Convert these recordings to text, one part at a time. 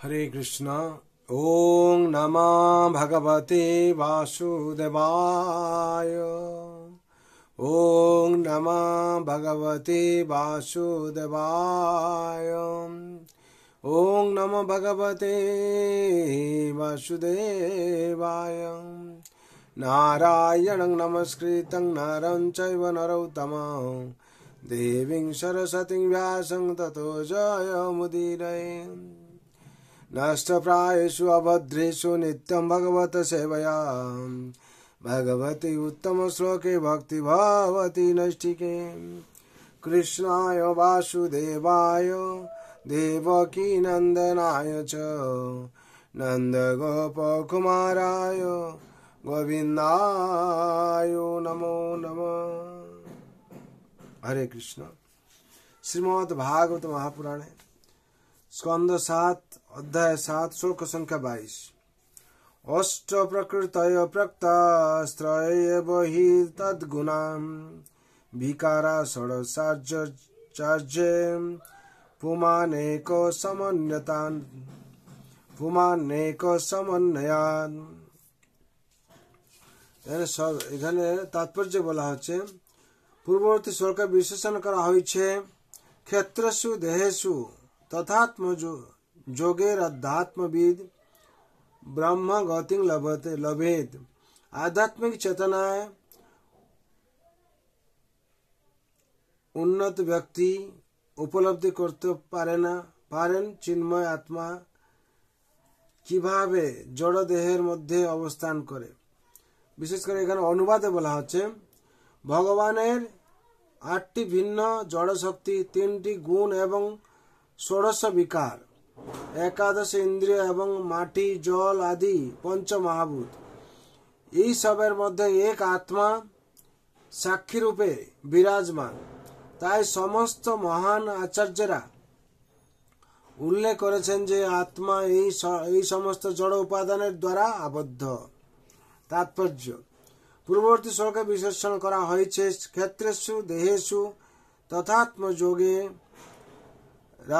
हरे कृष्णा। ओम नमः भगवते वासुदेवाय। ओम नमः भगवते वासुदेवाय। ओम नमः भगवते वासुदेवाय। नारायणं नमस्कृतं नरं चैव नरोत्तमं देवीं सरस्वतीं व्यासं ततो जयमुदीरये। नष्टप्रायेषु अभद्रेषु नित्यं भगवत सेवया भगवती उत्तम श्लोके भक्ति भवति नैष्ठिके। कृष्णाय वासुदेवाय देवकी नंदनाय च नन्दगोपकुमाराय गोविन्दाय नमो नमः। हरे कृष्ण। श्रीमद् भागवत महापुराणे स्कंद 7 अध्याय 7 श्लोक संख्या 22। अष्ट प्रकृतय प्रक्तास्त्रय हि तद्गुणाम् विकारा षडशार्ये पुमानेको समन्वयान्। এখানে তাৎপর্য বলা হচ্ছে পূর্ববর্তী শ্লোকে বিশেষণ করা হয়েছে ক্ষেত্রসু দেহেসু तथात्म जोगेर अध्यात्मविद ब्रह्म गति लभेत। आध्यात्मिक चेतनाएं उन्नत व्यक्ति उपलब्धि करते पारेन चिन्मय आत्मा কিভাবে জড় দেহের মধ্যে অবস্থান করে। বিশেষ করে এখানে অনুবাদে বলা হচ্ছে ভগবানের 8টি ভিন্ন জড় শক্তি, 3টি গুণ এবং 16 विकार, 11 इंद्रिय एवं माटी जल आदि पंच महाभूत, এই সবের মধ্যে এক আত্মা সাক্ষী রূপে বিরাজমান। তাই সমস্ত মহান আচার্যরা উল্লেখ করেছেন যে আত্মা এই সমস্ত জড় উপাদানের দ্বারা আবদ্ধ। তাৎপর্য পূর্ববর্তী শ্লোকে বিশ্লেষণ করা হয়েছে ক্ষেত্রেষু দেহেষু তথাত্ম যোগে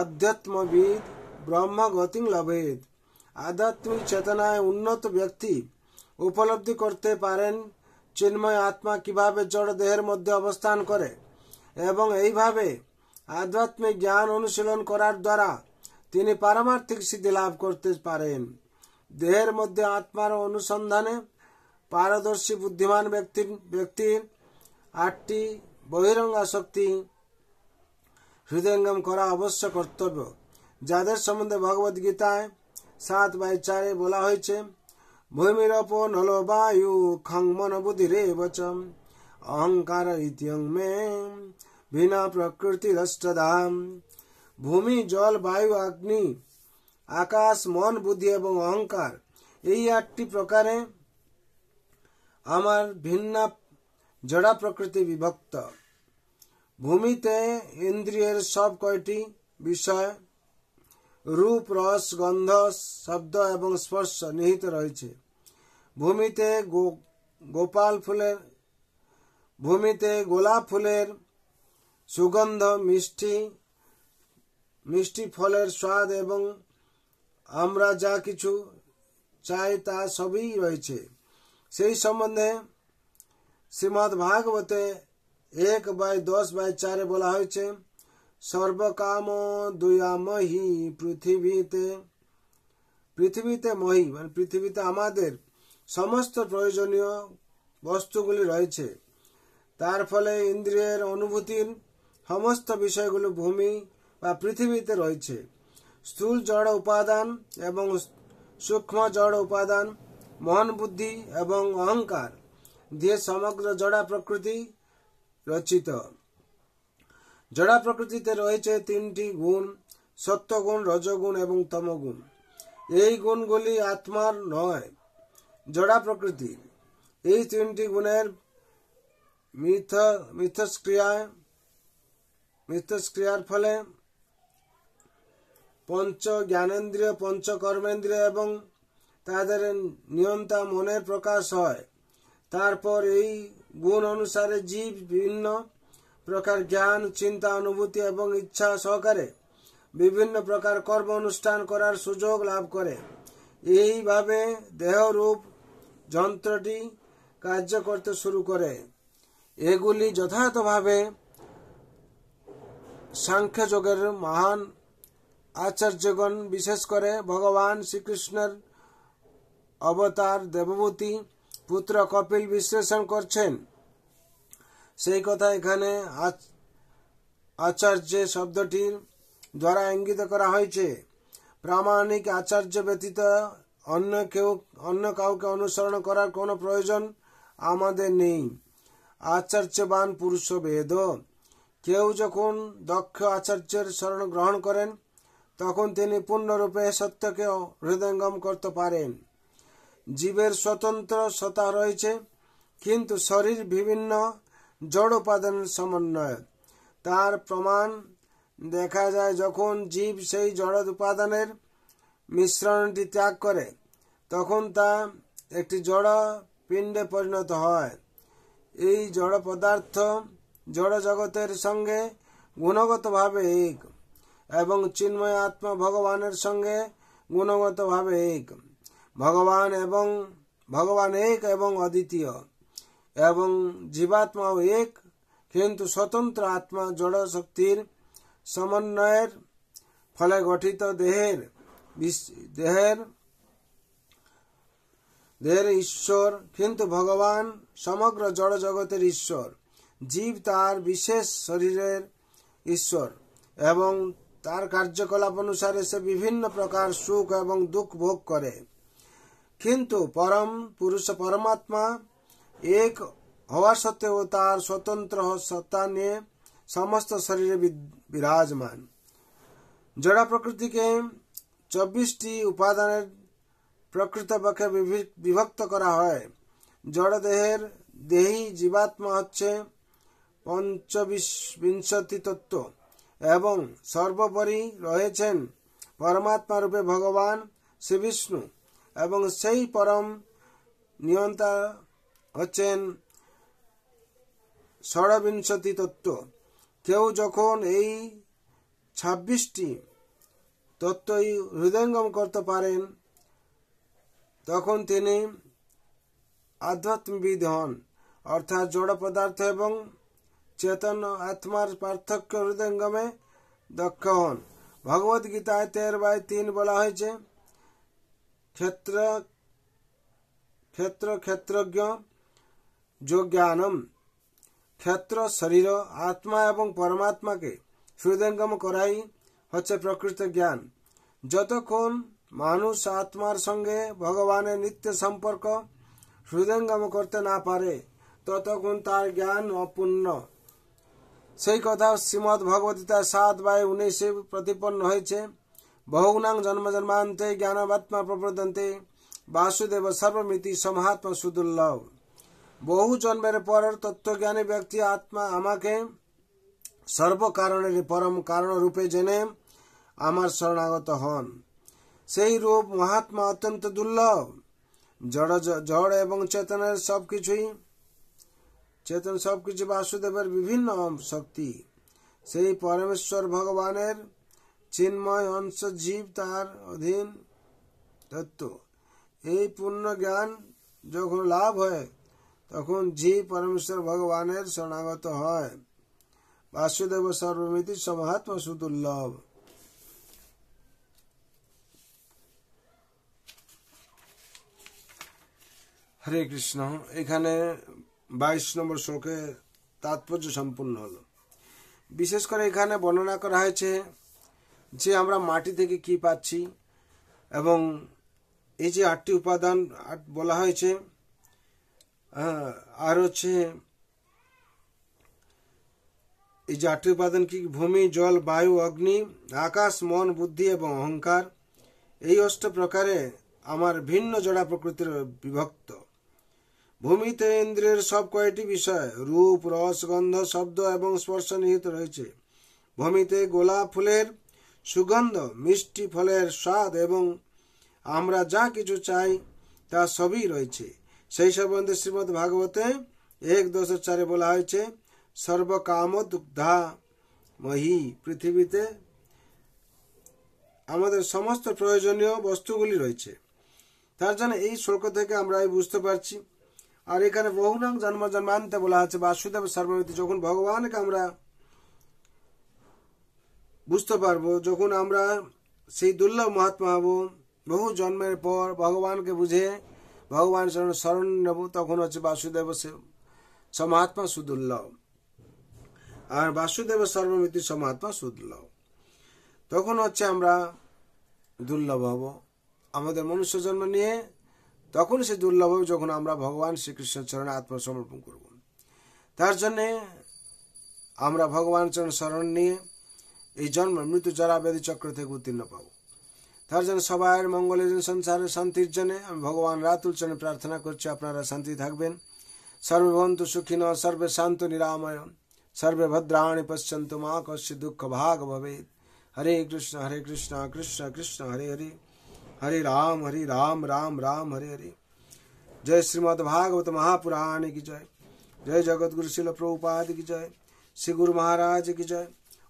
আধ্যাত্মবিদ ব্রহ্ম গতি লভেত। আধ্যাত্মিক চেতনায় উন্নত ব্যক্তি উপলব্ধি করতে পারেন চিন্ময় আত্মা কিভাবে জড় দেহের মধ্যে অবস্থান করে এবং এইভাবে আধ্যাত্মিক জ্ঞান অনুশীলন করার দ্বারা তিনি পারমার্থিক সিদ্ধি লাভ করতে পারেন। দেহের মধ্যে আত্মার অনুসন্ধানে পারদর্শী বুদ্ধিমান ব্যক্তির 8টি বহিরঙ্গ শক্তি হৃদয়ঙ্গম করা অবশ্য কর্তব্য, যাদের সম্বন্ধে ভগবদ গীতায় 7:4 বলা হয়েছে ভূমিরপ নলো বায়ু খং মন বুদ্ধিরেবচ অহংকার ইত্যং মে বিনা প্রকৃতি রষ্টধাম। ভূমি, জল, বায়ু, অগ্নি, আকাশ, মন, বুদ্ধি এবং অহংকার এই 8টি প্রকারে আমার ভিন্ন জড়া প্রকৃতি বিভক্ত। ভূমিতে ইন্দ্রিয়ের সব কয়টি বিষয় রূপ, রস, গন্ধ, শব্দ এবং স্পর্শ নিহিত রয়েছে। ভূমিতে গোলাপ ফুলের সুগন্ধ, মিষ্টি ফলের স্বাদ এবং আমরা যা কিছু চাই তা সবই রয়েছে। সেই সম্বন্ধে শ্রীমদ্ ভাগবতে 1/10/4 বলা হয়েছে সর্বকাম দুয়ামহি পৃথিবীতে মহি, মানে পৃথিবীতে আমাদের সমস্ত প্রয়োজনীয় বস্তুগুলি রয়েছে। তার ফলে ইন্দ্রিয়ের অনুভূতির সমস্ত বিষয়গুলো ভূমি বা পৃথিবীতে রয়েছে। স্থূল জড় উপাদান এবং সূক্ষ্ম জড় উপাদান, মন, বুদ্ধি এবং অহংকার দিয়ে সমগ্র জড়া প্রকৃতি রচিত। জড়া প্রকৃতিতে রয়েছে 3টি গুণ, সত্যগুণ, রজগুণ এবং তমগুণ। এই গুণগুলি আত্মার নয়, জড়া প্রকৃতির। এই 3টি গুণের মিথস্ক্রিয়ার ফলে পঞ্চ জ্ঞানেন্দ্রিয়, পঞ্চ কর্মেন্দ্রিয় এবং তাদের নিয়ন্তা মনের প্রকাশ হয়। তারপর এই গুণ অনুসারে জীব বিভিন্ন প্রকার জ্ঞান, চিন্তা, অনুভূতি এবং ইচ্ছা সহকারে বিভিন্ন প্রকার কর্ম অনুষ্ঠান করার সুযোগ লাভ করে। এইভাবে দেহরূপ যন্ত্রটি কার্য করতে শুরু করে। এগুলি যথাযথভাবে সাংখ্যযোগের মহান আচার্যগণ, বিশেষ করে ভগবান শ্রীকৃষ্ণের অবতার দেবভূতি পুত্র কপিল বিশ্লেষণ করছেন। সেই কথা এখানে আচার্য শব্দটির দ্বারা ইঙ্গিত করা হয়েছে। প্রামাণিক আচার্য ব্যতীত অন্য কাউকে অনুসরণ করার কোনো প্রয়োজন আমাদের নেই। আচার্যবান পুরুষ বেদ। কেউ যখন দক্ষ আচার্যের শরণ গ্রহণ করেন তখন তিনি পূর্ণরূপে সত্যকে হৃদয়ঙ্গম করতে পারেন। জীবের স্বতন্ত্র সত্তা রয়েছে, কিন্তু শরীর বিভিন্ন জড় উপাদানের সমন্বয়। তার প্রমাণ দেখা যায় যখন জীব সেই জড় উপাদানের মিশ্রণটি ত্যাগ করে, তখন তা একটি জড় পিণ্ডে পরিণত হয়। এই জড় পদার্থ জড় জগতের সঙ্গে গুণগতভাবে এক এবং চিন্ময় আত্মা ভগবানের সঙ্গে গুণগতভাবে এক। ভগবান এক এবং অদ্বিতীয়, এবং জীবাত্মাও এক, কিন্তু স্বতন্ত্র আত্মা জড় শক্তির সমন্বয়ের ফলে গঠিত দেহের ঈশ্বর, কিন্তু ভগবান সমগ্র জড় জগতের ঈশ্বর। জীব তার বিশেষ শরীরের ঈশ্বর এবং তার কার্যকলাপ অনুসারে সে বিভিন্ন প্রকার সুখ এবং দুঃখ ভোগ করে। কিন্তু পরম পুরুষ পরমাত্মা এক হওয়া সত্ত্বেও তার স্বতন্ত্র সত্তা নিয়ে সমস্ত শরীরে বিরাজমান। জড় প্রকৃতিকে 24টি উপাদানের প্রকৃতপক্ষে বিভক্ত করা হয়। জড় দেহের দেহী জীবাত্মা হচ্ছে পঞ্চবিংশতি তত্ত্ব, এবং সর্বোপরি রয়েছেন পরমাত্মা রূপে ভগবান শ্রীবিষ্ণু, এবং সেই পরম নিয়ন্তা হচ্ছেন ষড়বিংশতি তত্ত্ব। কেউ যখন এই 26টি তত্ত্বই হৃদয়ঙ্গম করতে পারেন তখন তিনি আধ্যাত্মিকবিদ হন, অর্থাৎ জড় পদার্থ এবং চেতন আত্মার পার্থক্য হৃদয়ঙ্গমে দক্ষ হন। ভগবদ গীতায় 13/3 বলা হয়েছে, ক্ষেত্রজ্ঞ যোজ্ঞানম। ক্ষেত্র শরীর, আত্মা এবং পরমাত্মাকে হৃদয়ঙ্গম করাই হচ্ছে প্রকৃত জ্ঞান। যতক্ষণ মানুষ আত্মার সঙ্গে ভগবানের নিত্য সম্পর্ক হৃদয়ঙ্গম করতে না পারে ততক্ষণ তার জ্ঞান অপূর্ণ। সেই কথা শ্রীমদ্ ভগবদ্গীতা 7/19 প্রতিপন্ন হয়েছে। বহুনাং জন্ম জন্মান্তে জ্ঞানবাত্মা প্রবর্ধন্তে বাসুদেব সর্বমিতি সমহাত্মা সুদুর্লভ। বহু জন্মের পর তত্ত্বজ্ঞানী ব্যক্তি আত্মা আমাকে সর্বকারণের পরম কারণ রূপে জেনে আমার শরণাগত হন। সেই রূপ মহাত্মা অত্যন্ত দুর্লভ। জড় এবং চেতনের সবকিছু বাসুদেবের বিভিন্ন শক্তি। সেই পরমেশ্বর ভগবানের চিন্ময় অংশ জীব তার অধীন তত্ত্ব। এই পূর্ণ জ্ঞান যখন লাভ হয় তখন জীব পরমেশ্বর ভগবানের শরণাগত হয়। বাসুদেব সর্বমিতি সমহাত্মা সুদুর্লভ। হরে কৃষ্ণ। এখানে 22 নম্বর শ্লোকে তাৎপর্য সম্পূর্ণ হলো। বিশেষ করে এখানে বর্ণনা করা হয়েছে যে আমরা মাটি থেকে কি পাচ্ছি, এবং এই যে 8টি উপাদান বলা হয়েছে, আর হচ্ছে এই যে 8টি উপাদান কি, ভূমি, জল, বায়ু, অগ্নি, আকাশ, মন, বুদ্ধি এবং অহংকার। এই 8 প্রকারে আমার ভিন্ন জড়া প্রকৃতির বিভক্ত। ভূমিতে ইন্দ্রিয়ের সব কয়টি বিষয়, রূপ, রস, গন্ধ, শব্দ এবং স্পর্শ নিহিত রয়েছে। ভূমিতে গোলাপ ফুলের সুগন্ধ, মিষ্টি ফলের স্বাদ এবং আমরা যা কিছু চাই তা সবই রয়েছে। সেই সম্বন্ধে শ্রীমদ্ ভাগবতে 1:4 বলা হয়েছে, সর্বকাম দুগ্ধা মহি। পৃথিবীতে আমাদের সমস্ত প্রয়োজনীয় বস্তুগুলি রয়েছে। তার জন্য এই শ্লোক থেকে আমরা বুঝতে পারছি। আর এখানে বহুনাং জন্ম জন্মান্তে বলা আছে বাসুদেব সর্বমিতি। যখন ভগবানকে আমরা বুঝতে পারবো, যখন আমরা সেই দুর্লভ মহাত্মা হব, বহু জন্মের পর ভগবানকে বুঝে ভগবান শরণ নেব, তখন হচ্ছে বাসুদেব সমাত্মা সুদুর্লভ। আর বাসুদেব সর্বমিতি সমাত্মা সুদুর্লভ, তখন হচ্ছে আমরা দুর্লভ হব। আমাদের মনুষ্য জন্ম নিয়ে তখন সে দুর্লভ হবে যখন আমরা ভগবান শ্রীকৃষ্ণের চরণে আত্মসমর্পণ করব। তার জন্যে আমরা ভগবান চরণ শরণ নিয়ে এই জন্ম মৃত্যু জরা ব্যাধি চক্র থেকে উত্তীর্ণ পাব। তার জন্য সবার মঙ্গলের জন্য, সংসারের শান্তির জন্য আমি ভগবান রাতুল চরণে প্রার্থনা করছি আপনারা শান্তি থাকবেন। সর্বে ভবন্তু সুখিনঃ, সর্বে শান্তু নিরাময়, সর্বে ভদ্রাণি পশ্যন্তু মা কশ্চিৎ দুঃখ ভাগ ভবেৎ। হরে কৃষ্ণ কৃষ্ণ কৃষ্ণ হরে হরে, हरे राम राम राम हरे हरे। जय श्रीमद् भागवत महापुराण की जय। जय जगत गुरु शिल प्रभुपाद की जय। श्री गुरु महाराज की जय।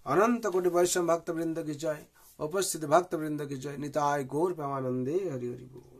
अनंत कोटि वैष्णव भक्त वृंद की जय। उपस्थित भक्त वृंद की जय। निताय गौर प्रेमानंदे हरि हरि बोल।